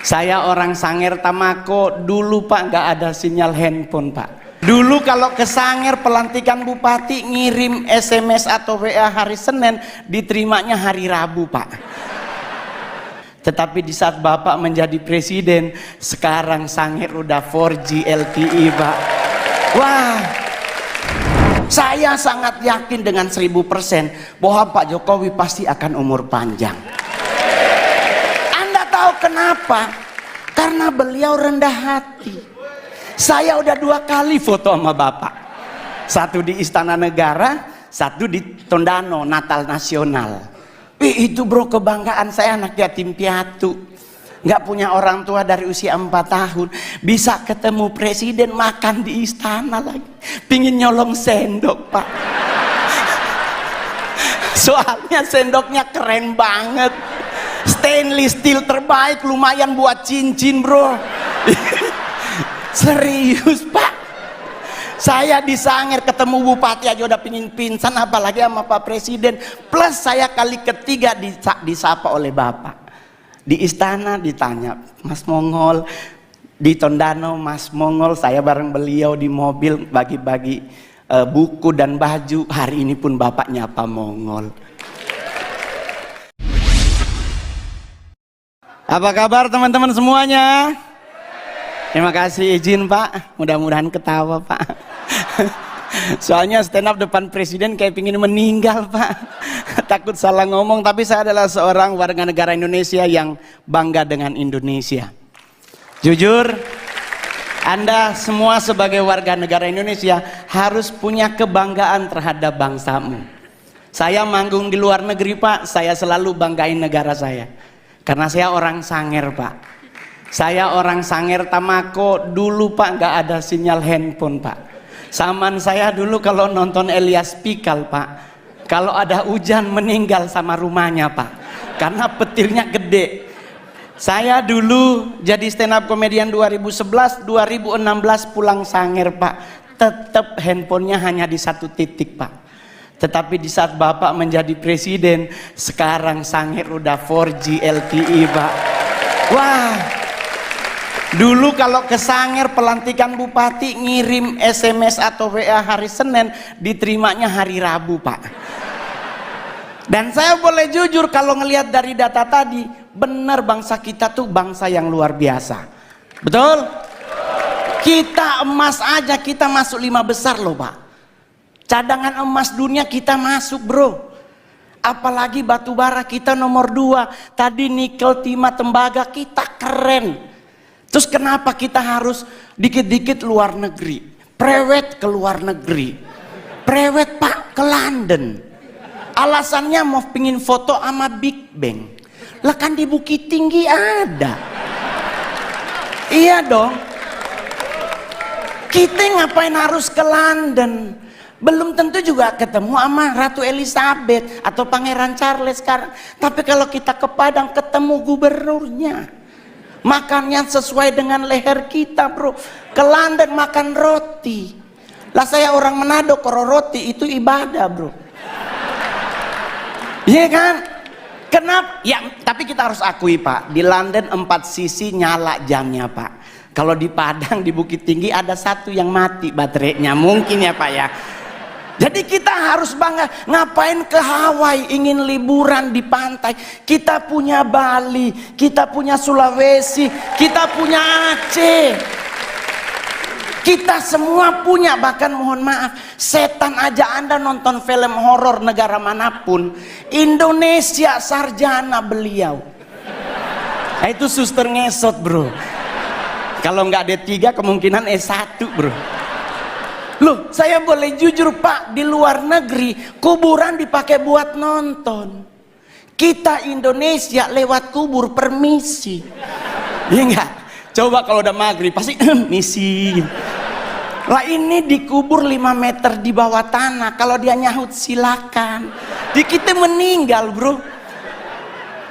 Saya orang Sangir Tamako, dulu Pak nggak ada sinyal handphone Pak. Dulu kalau ke Sangir pelantikan bupati ngirim SMS atau WA hari Senin, diterimanya hari Rabu Pak. Tetapi di saat Bapak menjadi presiden, sekarang Sangir udah 4G LTE Pak. Wah, saya sangat yakin dengan 1000% bahwa Pak Jokowi pasti akan umur panjang. Kenapa? Karena beliau rendah hati. Saya udah 2 kali foto sama Bapak. Satu di Istana Negara, satu di Tondano, Natal Nasional. Itu bro, kebanggaan saya, anak yatim piatu. Nggak punya orang tua dari usia 4 tahun. Bisa ketemu presiden, makan di istana lagi. Pingin nyolong sendok Pak. Soalnya sendoknya keren banget. Stainless steel terbaik, lumayan buat cincin bro. Serius Pak, saya di Sangir ketemu bupati aja udah pingin pingsan, apalagi sama Pak Presiden. Plus saya kali ketiga disapa oleh Bapak. Di istana ditanya, Mas Mongol. Di Tondano, Mas Mongol. Saya bareng beliau di mobil bagi-bagi buku dan baju. Hari ini pun Bapak nyapa Mongol. Apa kabar teman-teman semuanya? Terima kasih, izin Pak. Mudah-mudahan ketawa Pak. Soalnya stand up depan presiden kayak pingin meninggal Pak. Takut salah ngomong, tapi saya adalah seorang warga negara Indonesia yang bangga dengan Indonesia. Jujur, Anda semua sebagai warga negara Indonesia harus punya kebanggaan terhadap bangsamu. Saya manggung di luar negeri Pak, saya selalu banggain negara saya. Karena saya orang Sangir Pak. Saya orang Sangir Tamako, dulu Pak nggak ada sinyal handphone Pak. Saman saya dulu kalau nonton Elias Pikal Pak, kalau ada hujan meninggal sama rumahnya Pak. Karena petirnya gede. Saya dulu jadi stand up komedian 2011, 2016 pulang Sangir Pak. Tetap handphonenya hanya di 1 titik Pak. Tetapi di saat Bapak menjadi presiden, sekarang Sangir udah 4G LTE Pak. Wah, dulu kalau ke Sangir pelantikan bupati ngirim SMS atau WA hari Senin, diterimanya hari Rabu Pak. Dan saya boleh jujur kalau ngelihat dari data tadi, benar bangsa kita tuh bangsa yang luar biasa. Betul? Kita emas aja kita masuk 5 besar loh Pak. Cadangan emas dunia kita masuk bro. Apalagi batu bara kita nomor 2. Tadi nikel, timah, tembaga kita keren. Terus kenapa kita harus dikit-dikit luar negeri? Prewed ke luar negeri. Prewed Pak ke London. Alasannya mau pingin foto sama Big Bang. Lah kan di Bukit Tinggi ada. Iya dong. Kita ngapain harus ke London? Belum tentu juga ketemu sama Ratu Elizabeth atau Pangeran Charles sekarang. Tapi kalau kita ke Padang ketemu gubernurnya. Makannya sesuai dengan leher kita bro. Ke London makan roti. Lah saya orang Manado, kalau roti itu ibadah bro. Iya kan? Kenapa? Ya tapi kita harus akui Pak, di London 4 sisi nyala jamnya Pak. Kalau di Padang di Bukit Tinggi ada 1 yang mati baterainya. Mungkin ya Pak ya. Jadi kita harus bangga. Ngapain ke Hawaii ingin liburan di pantai? Kita punya Bali, kita punya Sulawesi, kita punya Aceh. Kita semua punya, bahkan mohon maaf, setan aja Anda nonton film horor negara manapun, Indonesia sarjana beliau. Nah, itu suster ngesot bro. Kalau nggak D3 kemungkinan S1 bro. Loh, saya boleh jujur Pak, di luar negeri kuburan dipakai buat nonton. Kita Indonesia lewat kubur permisi. Iya enggak? Coba kalau udah maghrib pasti misi. Lah ini dikubur 5 meter di bawah tanah. Kalau dia nyahut silakan. Di kita meninggal bro.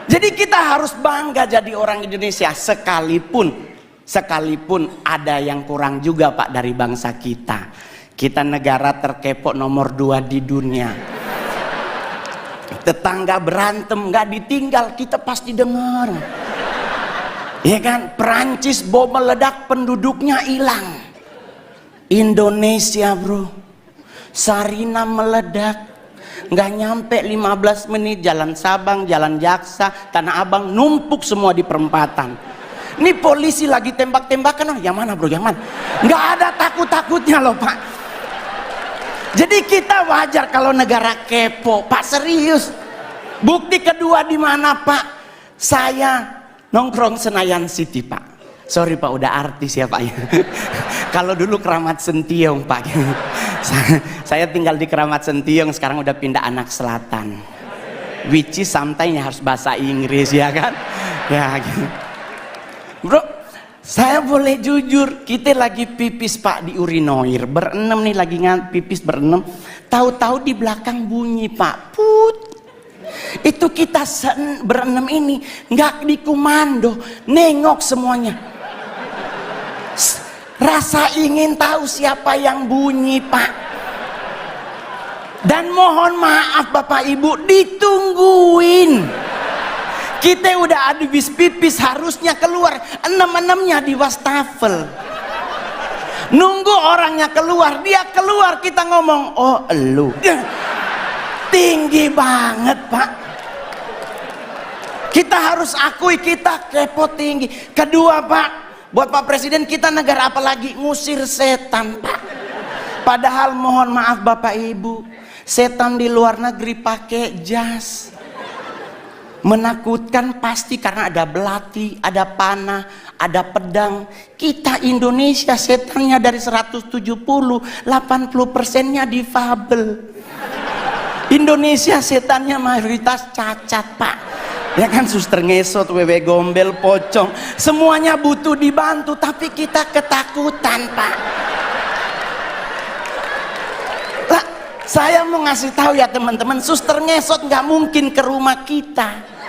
Jadi kita harus bangga jadi orang Indonesia sekalipun ada yang kurang juga Pak dari bangsa kita. Kita negara terkepo nomor 2 di dunia. Tetangga berantem nggak ditinggal, kita pasti dengar. Ya kan, Perancis bom meledak penduduknya hilang. Indonesia bro, Sarina meledak, nggak nyampe 15 menit jalan Sabang, jalan Jaksa, Tanah Abang numpuk semua di perempatan. Ini polisi lagi tembak-tembakan, oh yang mana bro, yang mana? Nggak ada takut-takutnya loh pak. Jadi kita wajar kalau negara kepo, pak, serius. Bukti kedua di mana pak? Saya nongkrong Senayan City pak. Sorry pak, udah artis ya pak ya. Kalau dulu Keramat Sentiong pak. Saya tinggal di Keramat Sentiong, sekarang udah pindah Anak Selatan. Which is sometimes harus bahasa Inggris ya kan? Ya gitu. Bro, saya boleh jujur, kita lagi pipis pak di urinoir, berenam nih lagi pipis berenam. Tahu-tahu di belakang bunyi pak, put. Itu kita berenam ini nggak dikomando, nengok semuanya. Rasa ingin tahu siapa yang bunyi pak. Dan mohon maaf bapak ibu, ditungguin. Kita udah habis pipis, harusnya keluar, enam-enamnya di wastafel. Nunggu orangnya keluar, dia keluar, kita ngomong, oh elu. Tinggi banget pak. Kita harus akui kita kepo tinggi. Kedua pak, buat Pak Presiden, kita negara apa lagi ngusir setan pak. Padahal mohon maaf bapak ibu, setan di luar negeri pakai jas. Menakutkan pasti karena ada belati, ada panah, ada pedang. Kita Indonesia setannya dari 170, 80%-nya difabel. Indonesia setannya mayoritas cacat pak. Ya kan, suster ngesot, wewe gombel, pocong, semuanya butuh dibantu, tapi kita ketakutan pak. Lah, saya mau ngasih tahu ya teman-teman, suster ngesot nggak mungkin ke rumah kita.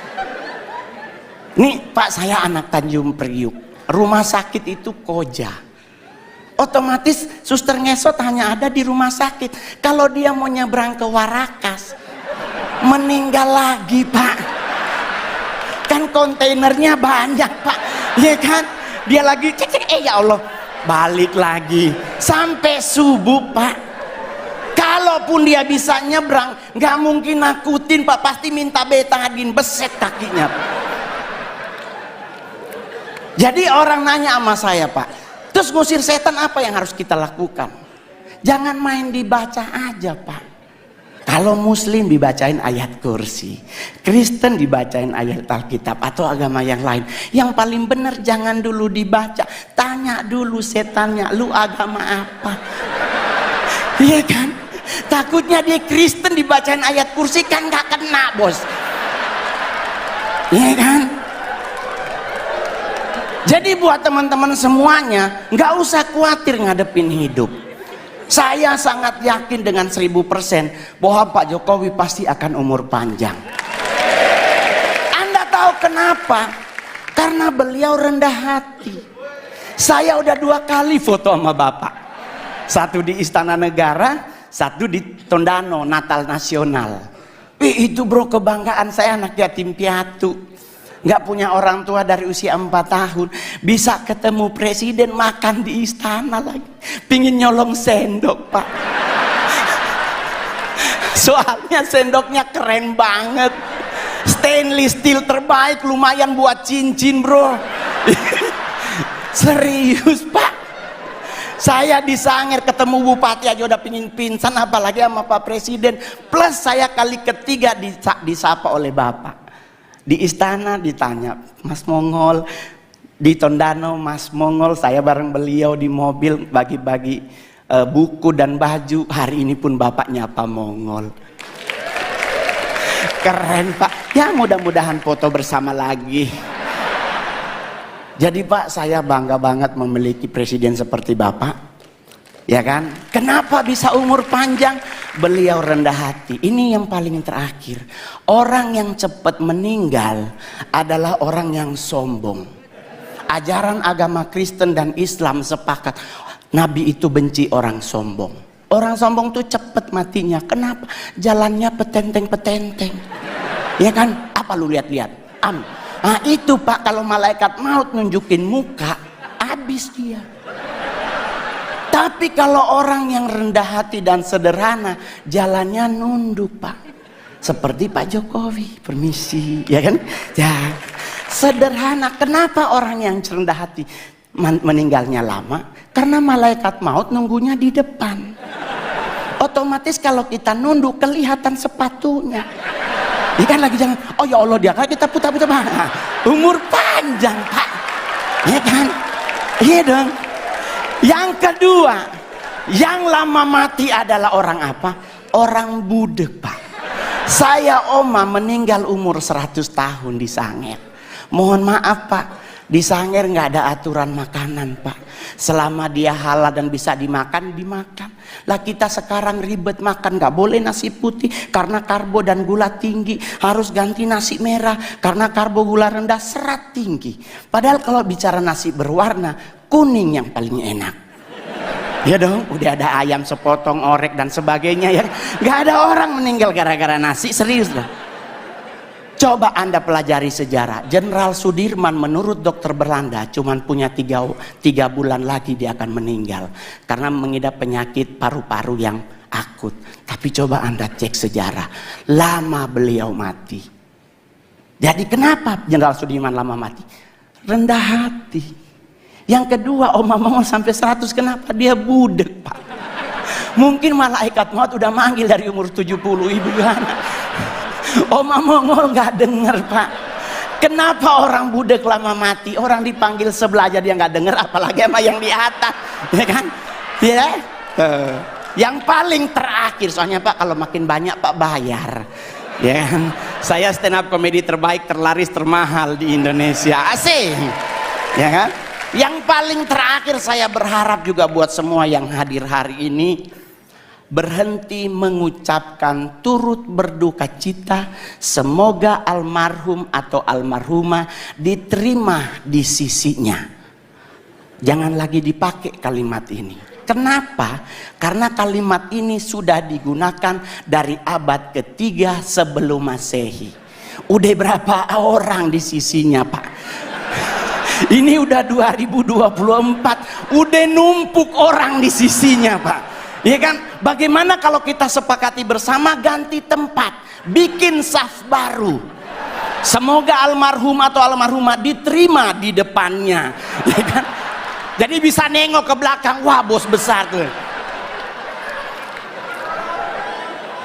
Nih pak, saya anak Tanjung Priuk, rumah sakit itu Koja. Otomatis suster ngesot hanya ada di rumah sakit. Kalau dia mau nyebrang ke Warakas, meninggal lagi pak. Kan kontainernya banyak pak, ya kan? Dia lagi cek, ya Allah, balik lagi sampai subuh pak. Kalaupun dia bisa nyebrang, nggak mungkin nakutin pak, pasti minta betadin, beset kakinya pak. Jadi orang nanya sama saya pak, terus ngusir setan apa yang harus kita lakukan? Jangan main dibaca aja pak. Kalau muslim dibacain ayat kursi, Kristen dibacain ayat Alkitab atau agama yang lain. Yang paling benar jangan dulu dibaca, tanya dulu setannya, lu agama apa? Iya kan? Takutnya dia Kristen dibacain ayat kursi kan gak kena bos. Iya kan? Jadi buat teman-teman semuanya, nggak usah khawatir ngadepin hidup. Saya sangat yakin dengan 1000% bahwa Pak Jokowi pasti akan umur panjang. Anda tahu kenapa? Karena beliau rendah hati. Saya udah 2 kali foto sama Bapak. Satu di Istana Negara, satu di Tondano, Natal Nasional. Itu bro, kebanggaan saya, anak yatim piatu. Nggak punya orang tua dari usia 4 tahun, bisa ketemu presiden, makan di istana lagi. Pingin nyolong sendok pak. Soalnya sendoknya keren banget, stainless steel terbaik, lumayan buat cincin bro. Serius pak. Saya di Sangir ketemu bupati aja udah pingin pingsan, apalagi sama Pak Presiden. Plus saya kali ketiga disapa oleh Bapak. Di istana ditanya, Mas Mongol. Di Tondano, Mas Mongol. Saya bareng beliau di mobil bagi-bagi buku dan baju. Hari ini pun Bapak nyapa Mongol. Keren Pak. Ya mudah-mudahan foto bersama lagi. Jadi Pak, saya bangga banget memiliki presiden seperti Bapak. Ya kan? Kenapa bisa umur panjang? Beliau rendah hati. Ini yang paling terakhir. Orang yang cepat meninggal adalah orang yang sombong. Ajaran agama Kristen dan Islam sepakat, Nabi itu benci orang sombong. Orang sombong tuh cepat matinya. Kenapa? Jalannya petenteng-petenteng. Ya kan? Apa lu lihat-lihat? Nah itu Pak, kalau malaikat maut nunjukin muka, habis dia. Tapi kalau orang yang rendah hati dan sederhana, jalannya nunduk Pak. Seperti Pak Jokowi, permisi, ya kan? Ya, sederhana. Kenapa orang yang rendah hati meninggalnya lama? Karena malaikat maut nunggunya di depan. Otomatis kalau kita nunduk kelihatan sepatunya. Dia kan lagi jangan, oh ya Allah dia kan kita putar-putar, umur panjang Pak, ya kan? Iya dong. Yang kedua, yang lama mati adalah orang apa? Orang budek Pak. Saya oma meninggal umur 100 tahun di Sangir. Mohon maaf Pak, di Sangir nggak ada aturan makanan Pak. Selama dia halal dan bisa dimakan, dimakan. Lah kita sekarang ribet makan, nggak boleh nasi putih karena karbo dan gula tinggi, harus ganti nasi merah karena karbo gula rendah, serat tinggi. Padahal kalau bicara nasi berwarna, kuning yang paling enak. Ya dong, udah ada ayam sepotong, orek dan sebagainya ya. Nggak ada orang meninggal gara-gara nasi, serius loh. Coba Anda pelajari sejarah. Jenderal Sudirman menurut dokter Belanda cuman punya 3 bulan lagi dia akan meninggal karena mengidap penyakit paru-paru yang akut. Tapi coba Anda cek sejarah, lama beliau mati. Jadi kenapa Jenderal Sudirman lama mati? Rendah hati. Yang kedua, Oma mau sampai 100, kenapa? Dia budek Pak. Mungkin malaikat maut udah manggil dari umur 70, ibu gimana? Oma Mongol nggak denger Pak. Kenapa orang budek lama mati? Orang dipanggil sebelah aja dia nggak denger, apalagi sama yang di atas, ya kan? Ya. Yang paling terakhir, soalnya Pak kalau makin banyak Pak bayar, ya kan? Saya stand up komedi terbaik, terlaris, termahal di Indonesia, asik, ya kan? Yang paling terakhir saya berharap juga buat semua yang hadir hari ini, berhenti mengucapkan turut berduka cita, semoga almarhum atau almarhumah diterima di sisinya. Jangan lagi dipakai kalimat ini. Kenapa? Karena kalimat ini sudah digunakan dari abad ketiga sebelum Masehi. Udah berapa orang di sisinya Pak? Ini udah 2024, udah numpuk orang di sisinya Pak. Ya kan? Bagaimana kalau kita sepakati bersama ganti tempat, bikin saf baru. Semoga almarhum atau almarhumah diterima di depannya, ya kan? Jadi bisa nengok ke belakang, wah bos besar tuh.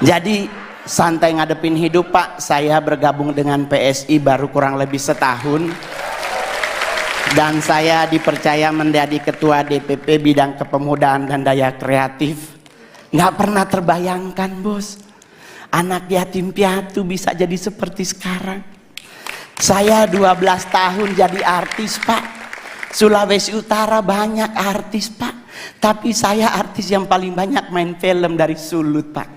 Jadi santai ngadepin hidup Pak. Saya bergabung dengan PSI baru kurang lebih setahun. Dan saya dipercaya menjadi ketua DPP bidang kepemudaan dan daya kreatif. Nggak pernah terbayangkan bos, anak yatim piatu bisa jadi seperti sekarang. Saya 12 tahun jadi artis Pak. Sulawesi Utara banyak artis Pak, tapi saya artis yang paling banyak main film dari Sulut Pak.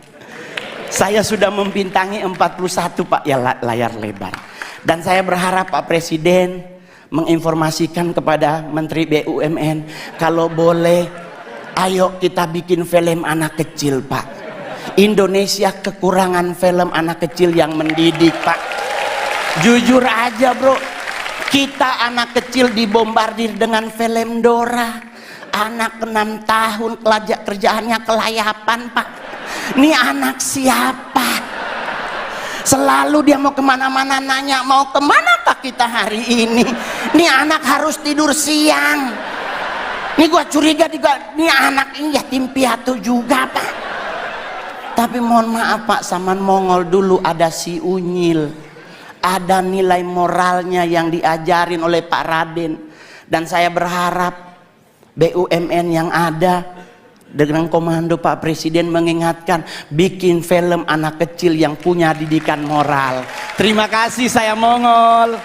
Saya sudah membintangi 41 Pak ya layar lebar. Dan saya berharap Pak Presiden menginformasikan kepada Menteri BUMN, kalau boleh ayo kita bikin film anak kecil Pak. Indonesia kekurangan film anak kecil yang mendidik Pak. Jujur aja bro, kita anak kecil dibombardir dengan film Dora. Anak 6 tahun kerjaannya kelayapan Pak. Ini anak siapa? Selalu dia mau kemana-mana nanya, mau kemana Pak kita hari ini? Ini anak harus tidur siang. Ini gua curiga juga, ini anak ini yatim piatu juga Pak. Tapi mohon maaf Pak, zaman Mongol dulu ada si Unyil. Ada nilai moralnya yang diajarin oleh Pak Raden. Dan saya berharap BUMN yang ada dengan komando Pak Presiden mengingatkan, bikin film anak kecil yang punya didikan moral. Terima kasih, saya Mongol.